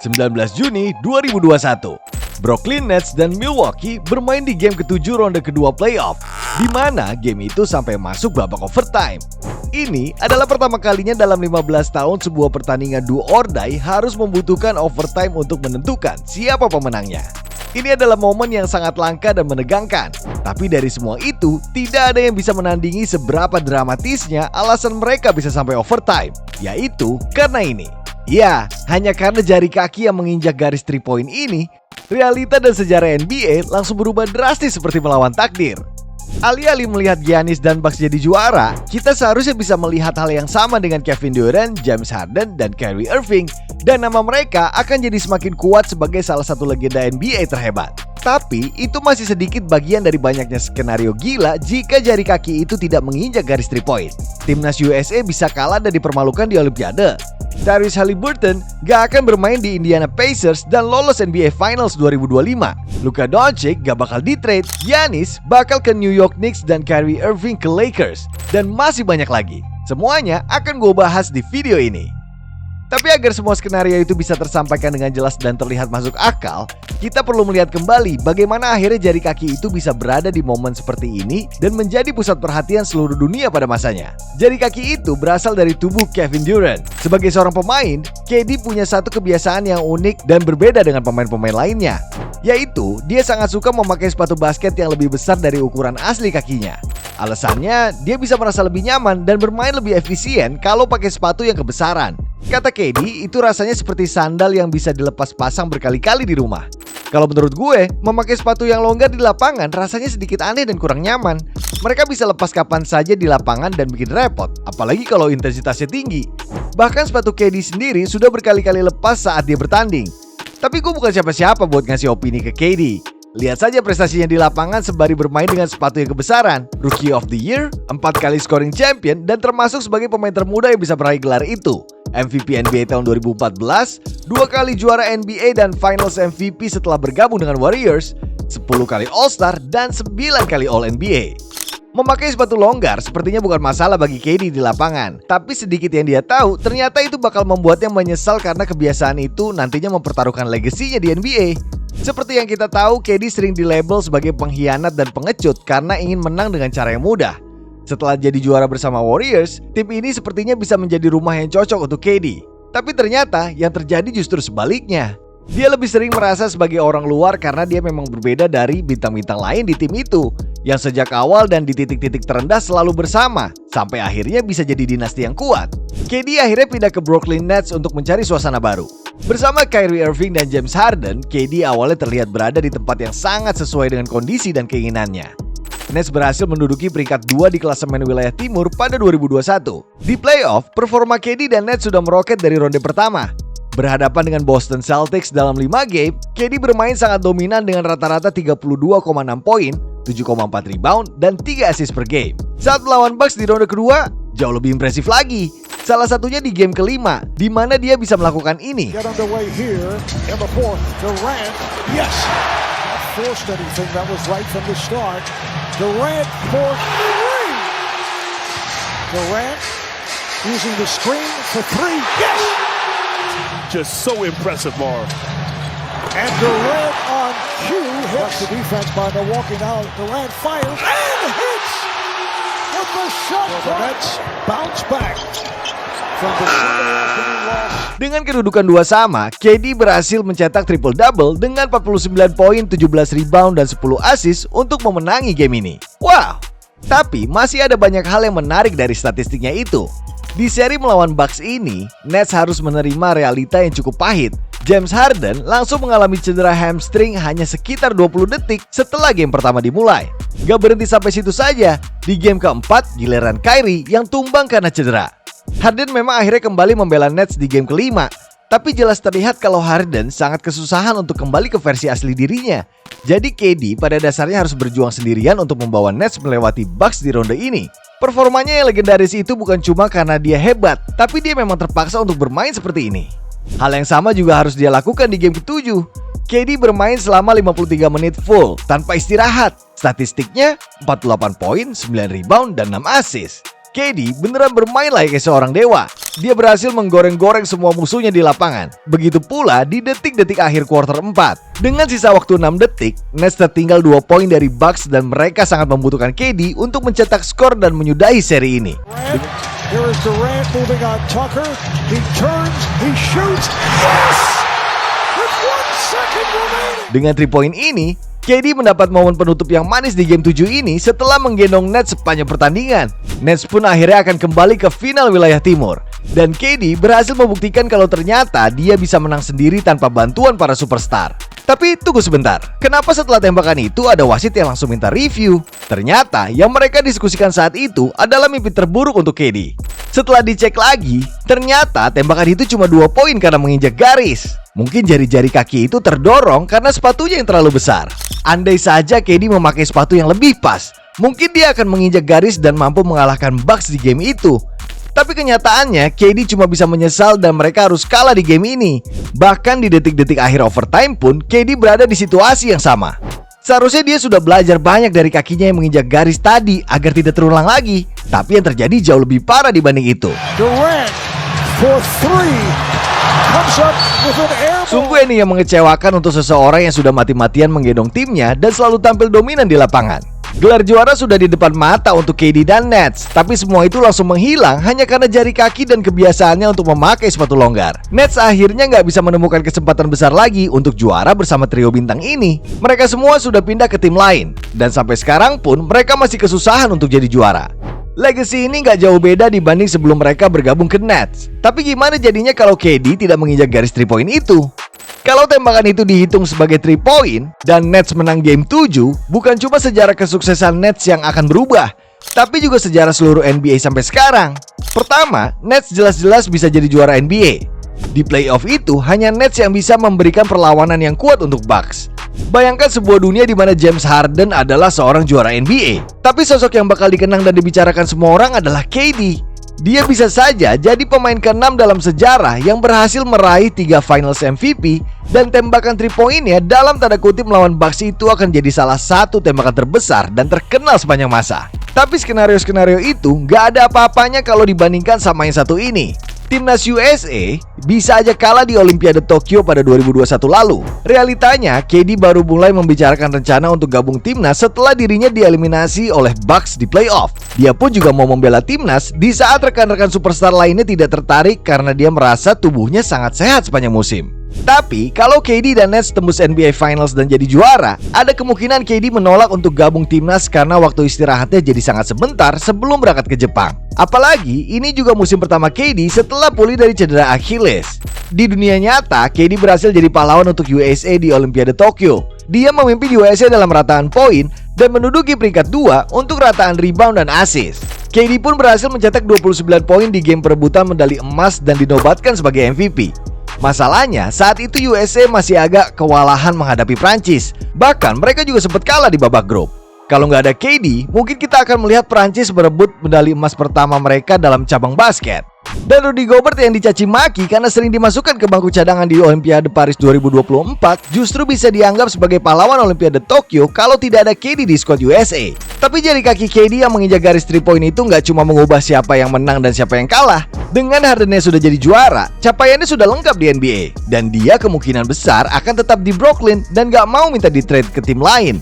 19 Juni 2021, Brooklyn Nets dan Milwaukee bermain di game ke-7 ronde kedua playoff, di mana game itu sampai masuk babak overtime. Ini adalah pertama kalinya dalam 15 tahun sebuah pertandingan do or die harus membutuhkan overtime untuk menentukan siapa pemenangnya. Ini adalah momen yang sangat langka dan menegangkan. Tapi dari semua itu, tidak ada yang bisa menandingi seberapa dramatisnya alasan mereka bisa sampai overtime, yaitu karena ini. Ya, hanya karena jari kaki yang menginjak garis 3 point ini, realita dan sejarah NBA langsung berubah drastis seperti melawan takdir. Alih-alih melihat Giannis dan Bucks jadi juara, kita seharusnya bisa melihat hal yang sama dengan Kevin Durant, James Harden, dan Kyrie Irving. Dan nama mereka akan jadi semakin kuat sebagai salah satu legenda NBA terhebat. Tapi itu masih sedikit bagian dari banyaknya skenario gila jika jari kaki itu tidak menginjak garis 3 point. Timnas USA bisa kalah dan dipermalukan di Olimpiade. Tyrese Haliburton gak akan bermain di Indiana Pacers dan lolos NBA Finals 2025. Luka Doncic gak bakal di-trade, Giannis bakal ke New York Knicks dan Kyrie Irving ke Lakers. Dan masih banyak lagi. Semuanya akan gue bahas di video ini. Tapi agar semua skenario itu bisa tersampaikan dengan jelas dan terlihat masuk akal, kita perlu melihat kembali bagaimana akhirnya jari kaki itu bisa berada di momen seperti ini dan menjadi pusat perhatian seluruh dunia pada masanya. Jari kaki itu berasal dari tubuh Kevin Durant. Sebagai seorang pemain, KD punya satu kebiasaan yang unik dan berbeda dengan pemain-pemain lainnya, yaitu dia sangat suka memakai sepatu basket yang lebih besar dari ukuran asli kakinya. Alasannya, dia bisa merasa lebih nyaman dan bermain lebih efisien kalau pakai sepatu yang kebesaran. Kata KD, itu rasanya seperti sandal yang bisa dilepas pasang berkali-kali di rumah. Kalau menurut gue, memakai sepatu yang longgar di lapangan rasanya sedikit aneh dan kurang nyaman. Mereka bisa lepas kapan saja di lapangan dan bikin repot, apalagi kalau intensitasnya tinggi. Bahkan sepatu KD sendiri sudah berkali-kali lepas saat dia bertanding. Tapi gue bukan siapa-siapa buat ngasih opini ke KD. Lihat saja prestasinya di lapangan sembari bermain dengan sepatu yang kebesaran. Rookie of the Year, 4 kali scoring champion, dan termasuk sebagai pemain termuda yang bisa meraih gelar itu. MVP NBA tahun 2014, 2 kali juara NBA dan Finals MVP setelah bergabung dengan Warriors, 10 kali All-Star, dan 9 kali All-NBA. Memakai sepatu longgar sepertinya bukan masalah bagi KD di lapangan. Tapi sedikit yang dia tahu, ternyata itu bakal membuatnya menyesal karena kebiasaan itu nantinya mempertaruhkan legasinya di NBA. Seperti yang kita tahu, KD sering dilabel sebagai pengkhianat dan pengecut karena ingin menang dengan cara yang mudah. Setelah jadi juara bersama Warriors, tim ini sepertinya bisa menjadi rumah yang cocok untuk KD. Tapi ternyata yang terjadi justru sebaliknya. Dia lebih sering merasa sebagai orang luar karena dia memang berbeda dari bintang-bintang lain di tim itu, yang sejak awal dan di titik-titik terendah selalu bersama, sampai akhirnya bisa jadi dinasti yang kuat. KD akhirnya pindah ke Brooklyn Nets untuk mencari suasana baru. Bersama Kyrie Irving dan James Harden, KD awalnya terlihat berada di tempat yang sangat sesuai dengan kondisi dan keinginannya. Nets berhasil menduduki peringkat 2 di klasemen wilayah timur pada 2021. Di playoff, performa KD dan Nets sudah meroket dari ronde pertama. Berhadapan dengan Boston Celtics dalam 5 game, KD bermain sangat dominan dengan rata-rata 32,6 poin, 7,4 rebound, dan 3 assist per game. Saat melawan Bucks di ronde kedua, jauh lebih impresif lagi. Salah satunya di game kelima, di mana dia bisa melakukan ini. Forced anything, that was right from the start. Durant for 3. Durant using the screen for 3. Yes! Just so impressive, Marv. And Durant on cue hits the defense by Milwaukee. Now Durant fires and hits with the shot. Well, the Nets bounce back from the game loss. Dengan kedudukan 2 sama, KD berhasil mencetak triple-double dengan 49 poin, 17 rebound, dan 10 assist untuk memenangi game ini. Wow! Tapi masih ada banyak hal yang menarik dari statistiknya itu. Di seri melawan Bucks ini, Nets harus menerima realita yang cukup pahit. James Harden langsung mengalami cedera hamstring hanya sekitar 20 detik setelah game pertama dimulai. Gak berhenti sampai situ saja, di game keempat giliran Kyrie yang tumbang karena cedera. Harden memang akhirnya kembali membela Nets di game kelima, tapi jelas terlihat kalau Harden sangat kesusahan untuk kembali ke versi asli dirinya. Jadi KD pada dasarnya harus berjuang sendirian untuk membawa Nets melewati Bucks di ronde ini. Performanya yang legendaris itu bukan cuma karena dia hebat, tapi dia memang terpaksa untuk bermain seperti ini. Hal yang sama juga harus dia lakukan di game ke-7. KD bermain selama 53 menit full tanpa istirahat. Statistiknya 48 poin, 9 rebound, dan 6 assist. KD beneran bermain layaknya seorang dewa. Dia berhasil menggoreng-goreng semua musuhnya di lapangan. Begitu pula di detik-detik akhir kuarter 4. Dengan sisa waktu 6 detik, Nets tertinggal 2 poin dari Bucks dan mereka sangat membutuhkan KD untuk mencetak skor dan menyudahi seri ini. Here is Durant moving on Tucker. He turns, he shoots. Yes! With 1 second remaining. Dengan 3 poin ini, KD mendapat momen penutup yang manis di game 7 ini setelah menggendong Nets sepanjang pertandingan. Nets pun akhirnya akan kembali ke final wilayah timur. Dan KD berhasil membuktikan kalau ternyata dia bisa menang sendiri tanpa bantuan para superstar. Tapi tunggu sebentar, kenapa setelah tembakan itu ada wasit yang langsung minta review? Ternyata yang mereka diskusikan saat itu adalah mimpi terburuk untuk KD. Setelah dicek lagi, ternyata tembakan itu cuma 2 poin karena menginjak garis. Mungkin jari-jari kaki itu terdorong karena sepatunya yang terlalu besar. Andai saja KD memakai sepatu yang lebih pas, mungkin dia akan menginjak garis dan mampu mengalahkan Bucks di game itu. Tapi kenyataannya KD cuma bisa menyesal dan mereka harus kalah di game ini. Bahkan di detik-detik akhir overtime pun KD berada di situasi yang sama. Seharusnya dia sudah belajar banyak dari kakinya yang menginjak garis tadi agar tidak terulang lagi. Tapi yang terjadi jauh lebih parah dibanding itu. Durant for 3 comes up with an air ball. Sungguh ini yang mengecewakan untuk seseorang yang sudah mati-matian menggendong timnya dan selalu tampil dominan di lapangan. Gelar juara sudah di depan mata untuk KD dan Nets, tapi semua itu langsung menghilang hanya karena jari kaki dan kebiasaannya untuk memakai sepatu longgar. Nets akhirnya nggak bisa menemukan kesempatan besar lagi untuk juara bersama trio bintang ini. Mereka semua sudah pindah ke tim lain, dan sampai sekarang pun mereka masih kesusahan untuk jadi juara. Legacy ini nggak jauh beda dibanding sebelum mereka bergabung ke Nets. Tapi gimana jadinya kalau KD tidak menginjak garis 3 poin itu? Kalau tembakan itu dihitung sebagai 3 poin dan Nets menang game 7, bukan cuma sejarah kesuksesan Nets yang akan berubah, tapi juga sejarah seluruh NBA sampai sekarang. Pertama, Nets jelas-jelas bisa jadi juara NBA. Di playoff itu, hanya Nets yang bisa memberikan perlawanan yang kuat untuk Bucks. Bayangkan sebuah dunia di mana James Harden adalah seorang juara NBA, tapi sosok yang bakal dikenang dan dibicarakan semua orang adalah KD. Dia bisa saja jadi pemain ke-6 dalam sejarah yang berhasil meraih 3 Finals MVP, dan tembakan 3 poinnya dalam tanda kutip melawan Bucks itu akan jadi salah satu tembakan terbesar dan terkenal sepanjang masa. Tapi skenario-skenario itu nggak ada apa-apanya kalau dibandingkan sama yang satu ini. Timnas USA bisa aja kalah di Olimpiade Tokyo pada 2021 lalu. Realitanya, KD baru mulai membicarakan rencana untuk gabung timnas setelah dirinya dieliminasi oleh Bucks di playoff. Dia pun juga mau membela timnas di saat rekan-rekan superstar lainnya tidak tertarik karena dia merasa tubuhnya sangat sehat sepanjang musim. Tapi kalau KD dan Nets tembus NBA Finals dan jadi juara, ada kemungkinan KD menolak untuk gabung timnas karena waktu istirahatnya jadi sangat sebentar sebelum berangkat ke Jepang. Apalagi ini juga musim pertama KD setelah pulih dari cedera Achilles. Di dunia nyata, KD berhasil jadi pahlawan untuk USA di Olimpiade Tokyo. Dia memimpin USA dalam rataan poin dan menduduki peringkat 2 untuk rataan rebound dan assist. KD pun berhasil mencetak 29 poin di game perebutan medali emas dan dinobatkan sebagai MVP. Masalahnya, saat itu USA masih agak kewalahan menghadapi Prancis. Bahkan mereka juga sempat kalah di babak grup. Kalau nggak ada KD, mungkin kita akan melihat Prancis berebut medali emas pertama mereka dalam cabang basket. Dan Rudy Gobert yang dicaci maki karena sering dimasukkan ke bangku cadangan di Olimpiade Paris 2024 justru bisa dianggap sebagai pahlawan Olimpiade Tokyo kalau tidak ada KD di skuad USA. Tapi jari kaki KD yang menginjak garis 3 poin itu nggak cuma mengubah siapa yang menang dan siapa yang kalah. Dengan Hardennya sudah jadi juara, capaiannya sudah lengkap di NBA, dan dia kemungkinan besar akan tetap di Brooklyn dan nggak mau minta di trade ke tim lain.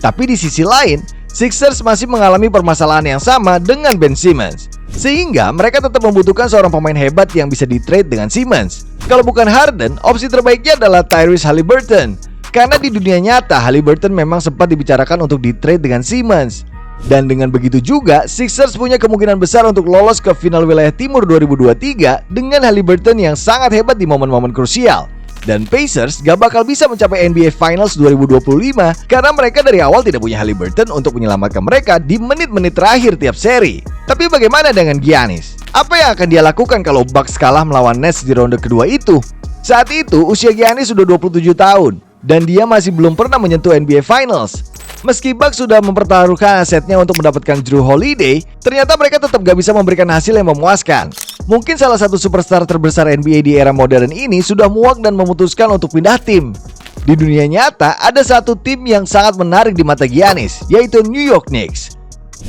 Tapi di sisi lain, Sixers masih mengalami permasalahan yang sama dengan Ben Simmons, sehingga mereka tetap membutuhkan seorang pemain hebat yang bisa di-trade dengan Simmons. Kalau bukan Harden, opsi terbaiknya adalah Tyrese Haliburton. Karena di dunia nyata, Haliburton memang sempat dibicarakan untuk di-trade dengan Simmons. Dan dengan begitu juga, Sixers punya kemungkinan besar untuk lolos ke final wilayah timur 2023 dengan Haliburton yang sangat hebat di momen-momen krusial. Dan Pacers gak bakal bisa mencapai NBA Finals 2025 karena mereka dari awal tidak punya Haliburton untuk menyelamatkan mereka di menit-menit terakhir tiap seri. Tapi bagaimana dengan Giannis? Apa yang akan dia lakukan kalau Bucks kalah melawan Nets di ronde kedua itu? Saat itu usia Giannis sudah 27 tahun dan dia masih belum pernah menyentuh NBA Finals. Meski Bucks sudah mempertaruhkan asetnya untuk mendapatkan Jrue Holiday, ternyata mereka tetap gak bisa memberikan hasil yang memuaskan. Mungkin salah satu superstar terbesar NBA di era modern ini sudah muak dan memutuskan untuk pindah tim. Di dunia nyata, ada satu tim yang sangat menarik di mata Giannis, yaitu New York Knicks.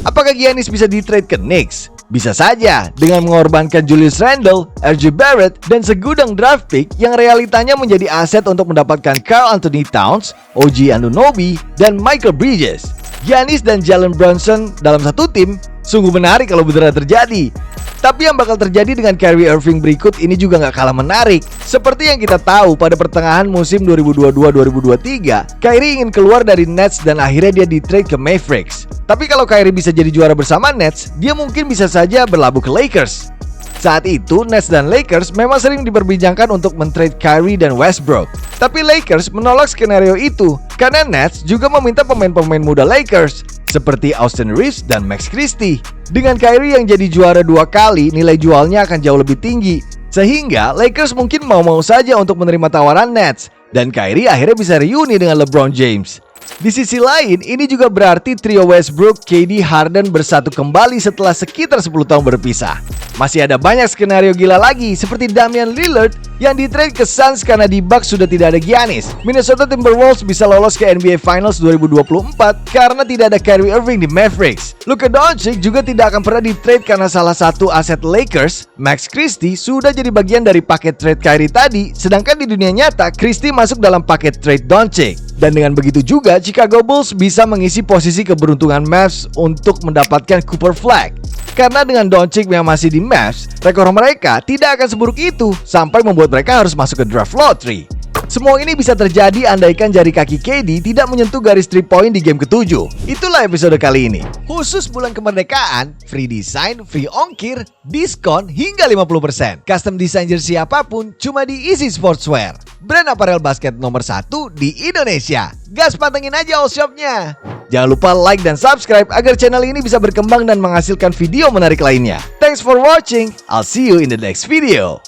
Apakah Giannis bisa di-trade ke Knicks? Bisa saja dengan mengorbankan Julius Randle, RJ Barrett, dan segudang draft pick yang realitanya menjadi aset untuk mendapatkan Karl Anthony Towns, OG Anunoby, dan Michael Bridges. Giannis dan Jalen Brunson dalam satu tim sungguh menarik kalau beneran terjadi. Tapi yang bakal terjadi dengan Kyrie Irving berikut ini juga gak kalah menarik. Seperti yang kita tahu pada pertengahan musim 2022-2023, Kyrie ingin keluar dari Nets dan akhirnya dia di-trade ke Mavericks. Tapi kalau Kyrie bisa jadi juara bersama Nets, dia mungkin bisa saja berlabuh ke Lakers. Saat itu, Nets dan Lakers memang sering diperbincangkan untuk men-trade Kyrie dan Westbrook. Tapi Lakers menolak skenario itu karena Nets juga meminta pemain-pemain muda Lakers seperti Austin Reeves dan Max Christie. Dengan Kyrie yang jadi juara 2 kali, nilai jualnya akan jauh lebih tinggi. Sehingga Lakers mungkin mau-mau saja untuk menerima tawaran Nets. Dan Kyrie akhirnya bisa reuni dengan LeBron James. Di sisi lain, ini juga berarti trio Westbrook, KD, Harden bersatu kembali setelah sekitar 10 tahun berpisah. Masih ada banyak skenario gila lagi seperti Damian Lillard yang di-trade ke Suns karena di Bucks sudah tidak ada Giannis. Minnesota Timberwolves bisa lolos ke NBA Finals 2024 karena tidak ada Kyrie Irving di Mavericks. Luka Doncic juga tidak akan pernah di-trade karena salah satu aset Lakers, Max Christie, sudah jadi bagian dari paket trade Kyrie tadi, sedangkan di dunia nyata Christie masuk dalam paket trade Doncic. Dan dengan begitu juga Chicago Bulls bisa mengisi posisi keberuntungan Mavs untuk mendapatkan Cooper Flag. Karena dengan Doncic yang masih di Mavs, rekor mereka tidak akan seburuk itu sampai membuat mereka harus masuk ke draft lottery. Semua ini bisa terjadi andaikan jari kaki KD tidak menyentuh garis 3 point di game ke-7. Itulah episode kali ini. Khusus bulan kemerdekaan, free design, free ongkir, diskon hingga 50%. Custom design jersey apapun cuma di Easy Sportswear. Brand aparel basket nomor 1 di Indonesia. Gas pantengin aja all shopnya. Jangan lupa like dan subscribe agar channel ini bisa berkembang dan menghasilkan video menarik lainnya. Thanks for watching. I'll see you in the next video.